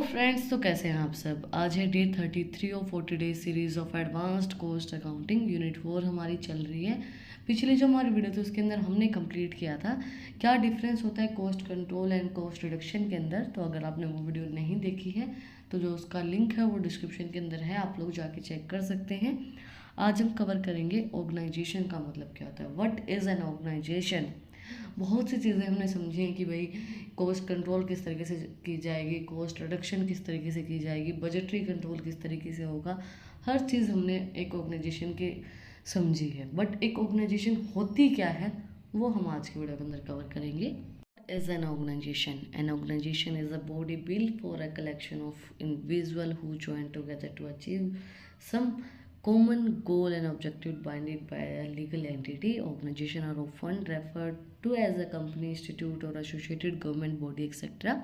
Friends, तो कैसे हैं आप सब। आज है डे 33 और 40 days series of advanced cost accounting unit 4 हमारी चल रही है। पिछली जो हमारी वीडियो थी उसके अंदर हमने कंप्लीट किया था क्या डिफरेंस होता है cost control and cost reduction के अंदर। तो अगर आपने वो वीडियो नहीं देखी है तो जो उसका लिंक है वो डिस्क्रिप्शन के अंदर है, आप लोग जाके चेक कर सकते हैं। आज हम कवर करेंगे ऑर्गेनाइजेशन का मतलब क्या होता है, व्हाट इज़ एन ऑर्गेनाइजेशन। बहुत सी चीज़ें हमने समझी हैं कि भाई कॉस्ट कंट्रोल किस तरीके से की जाएगी, कॉस्ट रिडक्शन किस तरीके से की जाएगी, बजटरी कंट्रोल किस तरीके से होगा। हर चीज़ हमने एक ऑर्गेनाइजेशन के समझी है, बट एक ऑर्गेनाइजेशन होती क्या है वो हम आज की वीडियो के अंदर कवर करेंगे। Is an organization. An organization is a body built for a collection of individuals who join together to achieve some common goal and objective bounded by a legal entity. Organization are often referred to as a company, institute, or associated government body, etc.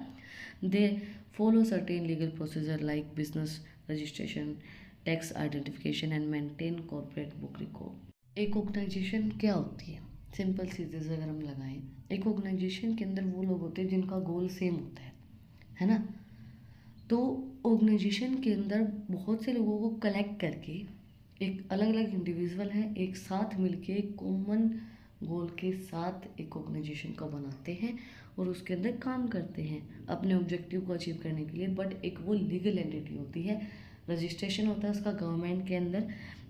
They follow certain legal procedure like business registration, tax identification, and maintain corporate book record. एक organisation क्या होती है, simple चीज़ें अगर हम लगाएं, एक organisation के अंदर वो लोग होते हैं जिनका गोल सेम होता है ना। तो ऑर्गेनाइजेशन के अंदर बहुत से लोगों को कलेक्ट करके एक अलग अलग इंडिविजुअल हैं, एक साथ मिलके एक कॉमन गोल के साथ एक ऑर्गेनाइजेशन को बनाते हैं और उसके अंदर काम करते हैं अपने ऑब्जेक्टिव को अचीव करने के लिए। बट एक वो लीगल एंटिटी होती है, रजिस्ट्रेशन होता है उसका गवर्नमेंट के अंदर,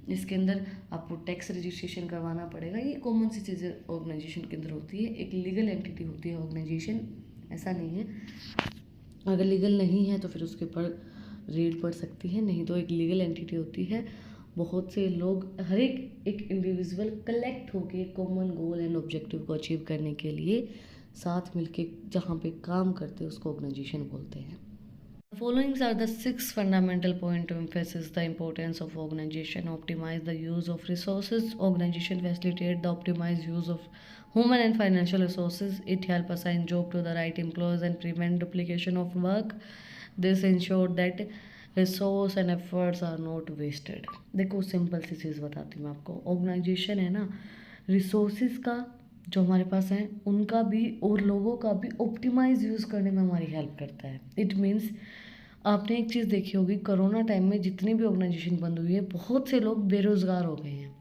इसके अंदर आपको टैक्स रजिस्ट्रेशन करवाना पड़ेगा। ये कॉमन सी चीज़ें ऑर्गेनाइजेशन के अंदर होती है। एक लीगल एंटिटी होती है ऑर्गेनाइजेशन, ऐसा नहीं है अगर लीगल नहीं है तो फिर उसके ऊपर रेड पड़ सकती है, नहीं तो एक लीगल एंटिटी होती है। बहुत से लोग, हर एक इंडिविजुअल कलेक्ट होके कॉमन गोल एंड ऑब्जेक्टिव को अचीव करने के लिए साथ मिलके जहाँ पे काम करते हैं उसको ऑर्गेनाइजेशन बोलते हैं। Following are the 6 fundamental points to emphasize the importance of organization. Optimize the use of resources. Organization facilitate the optimized use of human and financial resources. It helps assign job to the right employees and prevent duplication of work. This ensure that resource and efforts are not wasted. देखो simple सी चीज़ बताती हूँ मैं आपको। Organisation है ना, resources का जो हमारे पास हैं उनका भी और लोगों का भी ऑप्टिमाइज यूज़ करने में हमारी हेल्प करता है। इट मीन्स आपने एक चीज़ देखी होगी, कोरोना टाइम में जितनी भी ऑर्गेनाइजेशन बंद हुई है बहुत से लोग बेरोज़गार हो गए हैं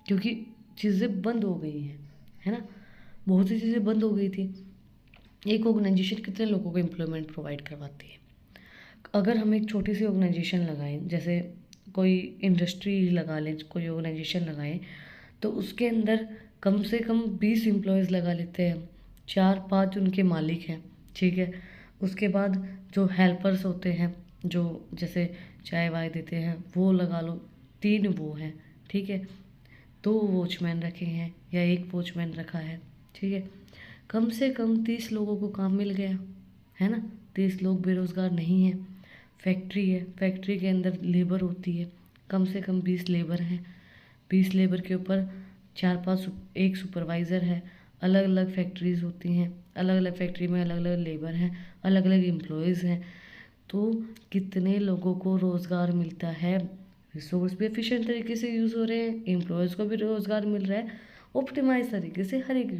क्योंकि चीज़ें बंद हो गई हैं, है ना। बहुत सी चीज़ें बंद हो गई थी। एक ऑर्गेनाइजेशन कितने लोगों को एम्प्लॉयमेंट प्रोवाइड करवाती है। अगर हम एक छोटी सी ऑर्गेनाइजेशन लगाएं, जैसे कोई इंडस्ट्री लगा लें, कोई ऑर्गेनाइजेशन लगाएं, तो उसके अंदर कम से कम 20 एम्प्लॉयज़ लगा लेते हैं, 4-5 उनके मालिक हैं, ठीक है। उसके बाद जो हेल्पर्स होते हैं जो जैसे चाय वाय देते हैं वो लगा लो, 3 वो हैं, ठीक है। 2 वॉचमैन रखे हैं या 1 वॉचमैन रखा है, ठीक है। कम से कम 30 लोगों को काम मिल गया, है ना। 30 लोग बेरोज़गार नहीं हैं। फैक्ट्री है, फैक्ट्री के अंदर लेबर होती है, कम से कम 20 लेबर हैं। 20 लेबर के ऊपर 4-5 एक सुपरवाइज़र है। अलग अलग फैक्ट्रीज़ होती हैं, अलग अलग फैक्ट्री में अलग अलग लेबर हैं, अलग अलग एम्प्लॉयज़ हैं। तो कितने लोगों को रोज़गार मिलता है, रिसोर्स भी एफिशिएंट तरीके से यूज़ हो रहे हैं, एम्प्लॉयज़ को भी रोज़गार मिल रहा है, ऑप्टिमाइज तरीके से हर एक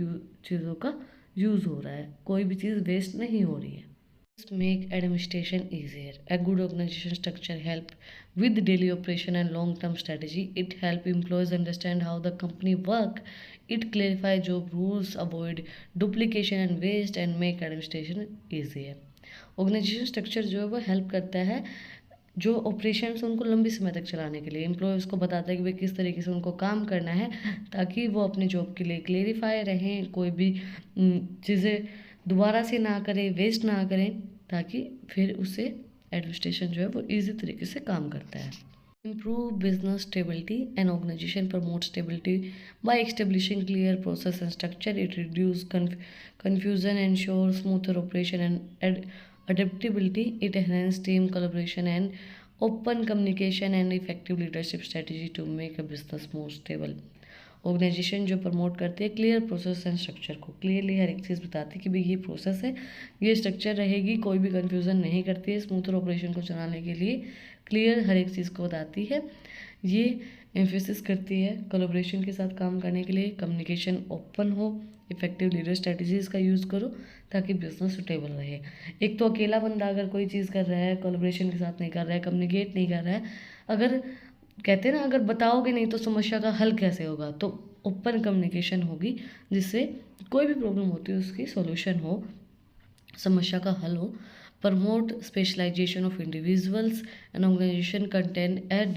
चीज़ों का यूज़ हो रहा है, कोई भी चीज़ वेस्ट नहीं हो रही है। Make administration easier. A good organization structure help with daily operation and long-term strategy. It help employees understand how the company work. It clarify job rules, avoid duplication and waste, and make administration easier. Organization structure जो है वो help करता है जो operations उनको लंबी समय तक चलाने के लिए। एम्प्लॉयज़ को बताता है कि भाई किस तरीके से उनको काम करना है ताकि वो अपने जॉब के लिए क्लेरिफाई रहें, कोई भी चीज़ें दोबारा से ना करें, वेस्ट ना करें, ताकि फिर उससे एडमिनिस्ट्रेशन जो है वो ईजी तरीके से काम करता है। Improve business stability. An organization promotes stability by establishing clear process and structure. It reduces confusion, ensures smoother operation and adaptability. It enhances team collaboration and open communication and effective leadership strategy to make a business more stable. Organisation जो promote करती है clear process and structure को, clearly हर एक चीज़ बताती है कि भाई ये प्रोसेस है, ये स्ट्रक्चर रहेगी, कोई भी कन्फ्यूज़न नहीं करती है। स्मूथर ऑपरेशन को चलाने के लिए क्लियर हर एक चीज़ को बताती है। ये एम्फेसिस करती है कोलैबोरेशन के साथ काम करने के लिए, कम्युनिकेशन ओपन हो, इफेक्टिव लीडर स्ट्रेटजीज़ का यूज़ करो ताकि बिजनेस सुटेबल रहे। एक तो अकेला बंदा अगर कोई चीज़ कर रहा है, कोलैबोरेशन के साथ नहीं कर रहा है, कम्युनिकेट नहीं कर रहा है, अगर कहते हैं ना अगर बताओगे नहीं तो समस्या का हल कैसे होगा, तो ओपन कम्युनिकेशन होगी जिससे कोई भी प्रॉब्लम होती है उसकी सॉल्यूशन हो, समस्या का हल हो। Promote specialisation of individuals and organisation content at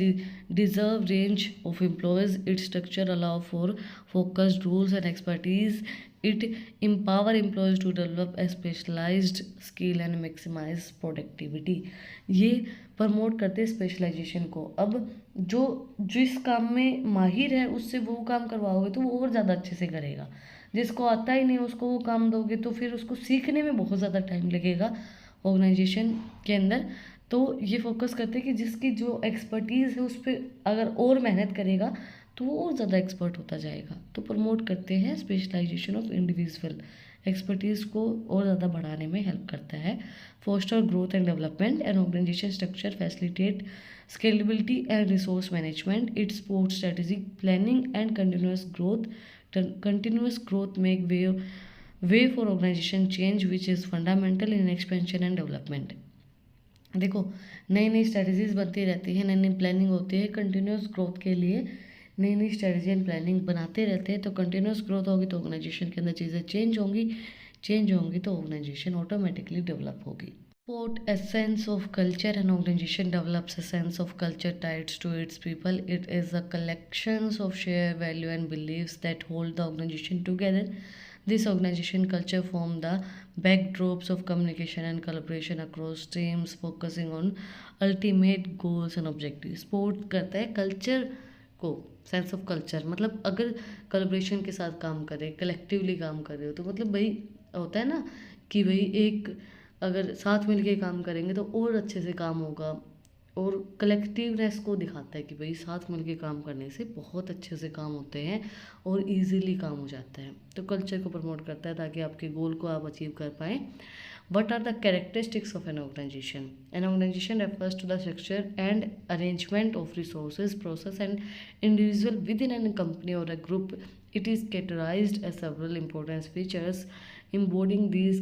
deserve range of employees, it structure allow for focused roles and expertise, it empower employees to develop a specialized skill and maximize productivity। ये promote करते हैं specialisation को। अब जो जिस काम में माहिर है उससे वो काम करवाओगे तो वो और ज़्यादा अच्छे से करेगा। जिसको आता ही नहीं उसको वो काम दोगे तो फिर उसको सीखने में बहुत ज़्यादा टाइम लगेगा ऑर्गेनाइजेशन के अंदर। तो ये फोकस करते हैं कि जिसकी जो एक्सपर्टीज़ है उस पर अगर और मेहनत करेगा तो वो और ज़्यादा एक्सपर्ट होता जाएगा। तो प्रमोट करते हैं स्पेशलाइजेशन ऑफ इंडिविजुअल, एक्सपर्टीज़ को और ज़्यादा बढ़ाने में हेल्प करता है। Foster growth and development and organisation structure facilitate scalability and resource management, it supports strategic planning and continuous growth make way for organization change which is fundamental in expansion and development। देखो नई नई strategies बनती रहती है, नई नई planning होती है कंटिन्यूस ग्रोथ के लिए, नई नई स्ट्रेटजी एंड प्लानिंग बनाते रहते हैं। तो कंटिन्यूस ग्रोथ होगी तो ऑर्गेनाइजेशन के अंदर चीज़ें चेंज होंगी तो ऑर्गेनाइजेशन ऑटोमेटिकली डेवलप होगी। Support a sense of culture, and organization develops a sense of culture tied to its people. It is a collection of shared value and beliefs that hold the organization together. This organization culture form the backdrops of communication and collaboration across teams, focusing on ultimate goals and objectives। Support करता है culture को, sense of culture मतलब अगर collaboration के साथ काम करे, collectively काम कर रहे हो तो मतलब भाई होता है ना कि भाई एक अगर साथ मिल के काम करेंगे तो और अच्छे से काम होगा। और कलेक्टिवनेस को दिखाता है कि भाई साथ मिल के काम करने से बहुत अच्छे से काम होते हैं और इजीली काम हो जाता है। तो कल्चर को प्रमोट करता है ताकि आपके गोल को आप अचीव कर पाएँ। What are the characteristics of an organization? An organization refers to the structure and arrangement of resources, process, and individual within a company or a group. It is categorized as several important features. Embodying these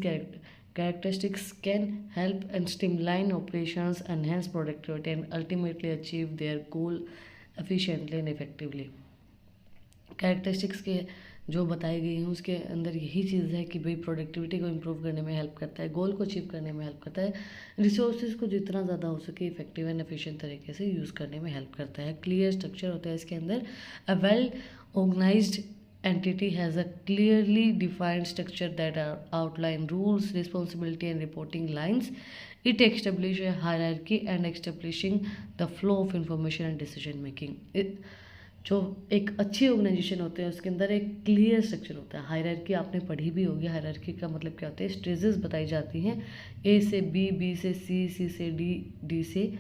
characteristics can help and streamline operations, enhance productivity, and ultimately achieve their goal efficiently and effectively। Characteristics के जो बताई गई हैं उसके अंदर यही चीज़ है कि भाई प्रोडक्टिविटी को इम्प्रूव करने में हेल्प करता है, गोल को अचीव करने में हेल्प करता है, रिसोर्सेज को जितना ज़्यादा हो सके इफेक्टिव एंड एफिशिएंट तरीके से यूज़ करने में हेल्प करता है। क्लियर स्ट्रक्चर होता है इसके अंदर। A well organised entity has a clearly defined structure that outline rules, responsibility and reporting lines. It establishes a hierarchy and establishing the flow of information and decision making। जो एक अच्छी organisation होते हैं उसके अंदर एक क्लियर स्ट्रक्चर होता है। हायरार्की आपने पढ़ी भी होगी। हायरार्की का मतलब क्या होता है? स्टेजेस बताई जाती हैं, ए से बी, बी से सी, सी से डी, डी से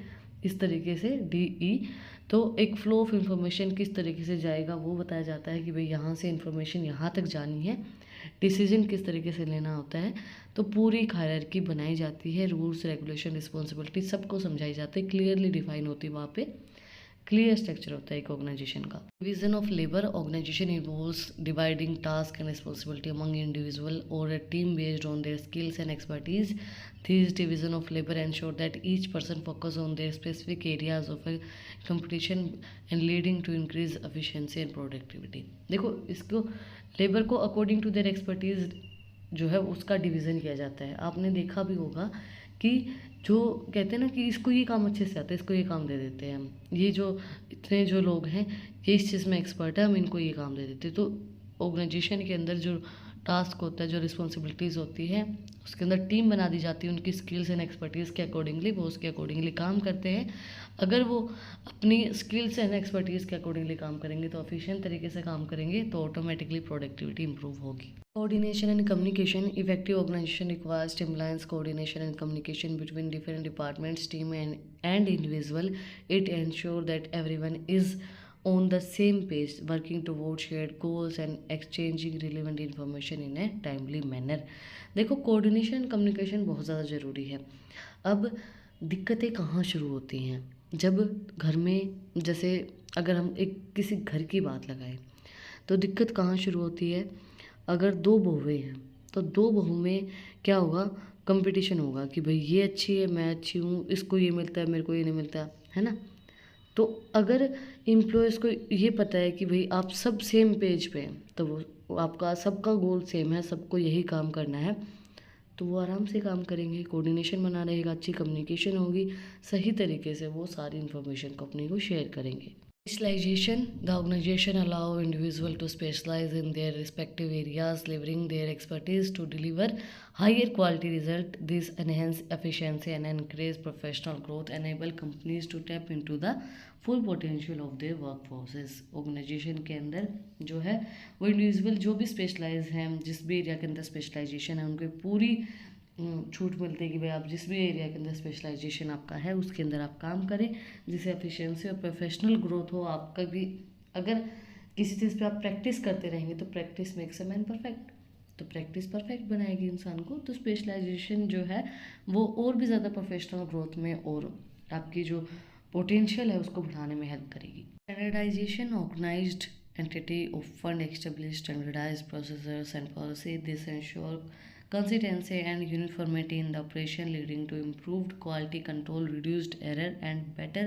इस तरीके से डी ई। तो एक फ्लो ऑफ इंफॉर्मेशन किस तरीके से जाएगा वो बताया जाता है कि भाई यहाँ से इंफॉर्मेशन यहाँ तक जानी है, डिसीजन किस तरीके से लेना होता है। तो पूरी एक हायरार्की बनाई जाती है, रूल्स रेगुलेशन रिस्पॉन्सिबिलिटी सबको समझाई जाती है, क्लियरली डिफाइन होती है। वहाँ पे क्लियर स्ट्रक्चर होता है एक ऑर्गेनाइजेशन का। Division of labour organisation involves dividing task and responsibility among individual और a team based on their skills and expertise. This division of labor ensure that each person focus on their specific areas of a competition and leading to increase efficiency and productivity। देखो इसको labour को according to their expertise जो है उसका division किया जाता है। आपने देखा भी होगा कि जो कहते हैं ना कि इसको ये काम अच्छे से आता है, इसको ये काम दे देते हैं हम, ये जो इतने जो लोग हैं ये इस चीज़ में एक्सपर्ट है, हम इनको ये काम दे देते हैं। तो ऑर्गेनाइजेशन के अंदर जो टास्क होता है, जो रिस्पॉन्सिबिलिटीज़ होती है, उसके अंदर टीम बना दी जाती है, उनकी स्किल्स एंड एक्सपर्टीज़ के अकॉर्डिंगली वो उसके अकॉर्डिंगली काम करते हैं। अगर वो अपनी स्किल्स एंड एक्सपर्टीज़ के अकॉर्डिंगली काम करेंगे तो एफिशिएंट तरीके से काम करेंगे तो ऑटोमेटिकली प्रोडक्टिविटी इंप्रूव होगी। Coordination and communication. Effective organization requires streamlines coordination and communication between different departments, team and individual. It ensures that everyone is on the same page, working towards shared goals and exchanging relevant information in a timely manner। देखो coordination communication बहुत ज़्यादा ज़रूरी है। अब दिक्कतें कहाँ शुरू होती हैं? जब घर में जैसे अगर हम एक किसी घर की बात लगाएं तो दिक्कत कहाँ शुरू होती है? अगर दो बहुएं हैं तो दो बहू में क्या होगा? कंपटीशन होगा कि भाई ये अच्छी है, मैं अच्छी हूँ, इसको ये मिलता है, मेरे को ये नहीं मिलता, है ना? तो अगर एम्प्लॉयज़ को ये पता है कि भाई आप सब सेम पेज पे हैं, तो वो आपका सबका गोल सेम है, सबको यही काम करना है, तो वो आराम से काम करेंगे, कोऑर्डिनेशन बना रहेगा, अच्छी कम्युनिकेशन होगी, सही तरीके से वो सारी इन्फॉर्मेशन कंपनी को शेयर करेंगे। Specialization: the organization allow individual to specialize in their respective areas, leveraging their expertise to deliver higher quality result. This enhance efficiency and encourage professional growth, enable companies to tap into the full potential of their workforces. Organization के अंदर जो है वो individual जो भी specialise हैं, जिस भी एरिया के अंदर स्पेशलाइजेशन है, उनको पूरी छूट मिलती है कि भाई आप जिस भी एरिया के अंदर स्पेशलाइजेशन आपका है उसके अंदर आप काम करें, जिससे एफिशिएंसी और प्रोफेशनल ग्रोथ हो आपका भी। अगर किसी चीज़ पे आप प्रैक्टिस करते रहेंगे तो practice makes a man perfect, तो प्रैक्टिस परफेक्ट बनाएगी इंसान को। तो स्पेशलाइजेशन जो है वो और भी ज़्यादा प्रोफेशनल ग्रोथ में और आपकी जो पोटेंशियल है उसको बढ़ाने में हेल्प करेगी। Standardisation: organised entity often establish standardized procedures and policy. This ensure consistency and uniformity in the operation, leading to improved quality control, reduced error and better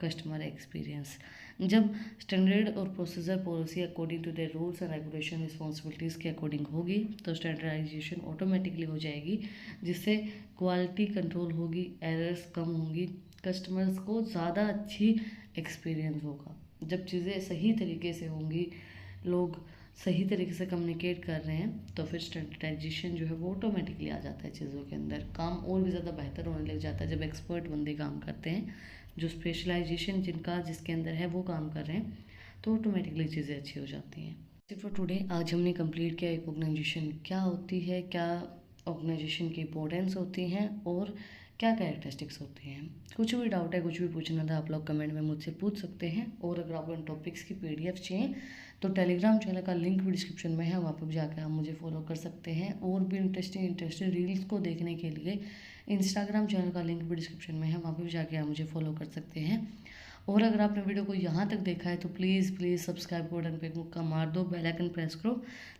customer experience. जब स्टैंडर्ड और procedure policy according to the rules and regulation responsibilities के according होगी तो standardization automatically हो जाएगी, जिससे quality control होगी, errors कम होंगी, कस्टमर्स को ज़्यादा अच्छी एक्सपीरियंस होगा। जब चीज़ें सही तरीके से होंगी, लोग सही तरीके से कम्युनिकेट कर रहे हैं, तो फिर स्टैंडर्डाइजेशन जो है वो ऑटोमेटिकली आ जाता है चीज़ों के अंदर, काम और भी ज़्यादा बेहतर होने लग जाता है जब एक्सपर्ट बंदे काम करते हैं, जो स्पेशलाइजेशन जिसके अंदर है वो काम कर रहे हैं, तो ऑटोमेटिकली चीज़ें अच्छी हो जाती हैं। सिर्फ फॉर टुडे आज हमने कंप्लीट किया एक ऑर्गेनाइजेशन क्या होती है, क्या ऑर्गेनाइजेशन की इंपॉर्टेंस होती हैं और क्या कैरेक्टरिस्टिक्स होती हैं। कुछ भी डाउट है, कुछ भी पूछना था, आप लोग कमेंट में मुझसे पूछ सकते हैं। और अगर आपको इन टॉपिक्स की PDF चाहिए तो टेलीग्राम चैनल का लिंक भी डिस्क्रिप्शन में है, वहाँ पर जाकर आप मुझे फॉलो कर सकते हैं। और भी इंटरेस्टिंग रील्स को देखने के लिए इंस्टाग्राम चैनल का लिंक भी डिस्क्रिप्शन में है, वहाँ पर जाके आप मुझे फॉलो कर सकते हैं। और अगर आपने वीडियो को यहाँ तक देखा है तो प्लीज़ सब्सक्राइब बटन पे मुक्का मार दो, बेल आइकन प्रेस करो,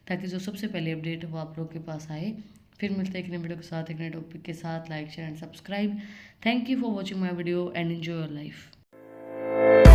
ताकि जो सबसे पहले अपडेट है वो आप लोग के पास आए। फिर मिलते हैं एक नए वीडियो के साथ, एक नए टॉपिक के साथ। Like, share and subscribe. Thank you for watching my video and enjoy your life.